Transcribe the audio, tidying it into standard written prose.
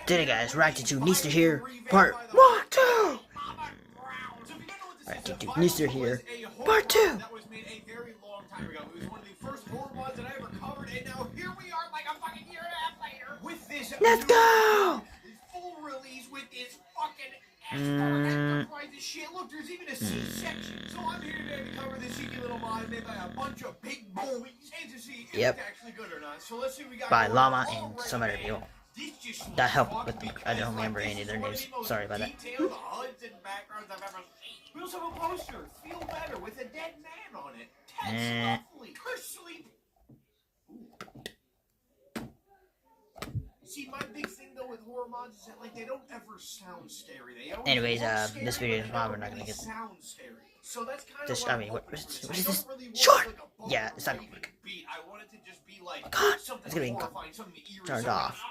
Today, guys, reacting to Neesterhere Part 1, 2. Reacting to Neesterhere Part 2. That was made a very long time ago. It was one of the first horror mods that I ever covered, and now here we are, like a fucking year and a half later, with this. Let's go! Full release with this fucking Enterprise shit. Look, there's even a C section. So I'm here today to cover this cheeky little mod made by a bunch of big boys, and to see if it's actually good or not. So let's see what we got. By Llama and some other people. That helped with I don't remember any of their names. Sorry about that. We also have a poster. Feel better with a dead man on it. That's lovely. Her sleep. See, my big thing though with horror mods is that like they don't ever sound scary. They always Anyways, this video is probably not gonna get sound scary. So that's kind this. of I mean, what is this? Short. Yeah, it's not gonna work. I wanted to just be like God, something it's gonna be horrifying, something eerie, turned something off.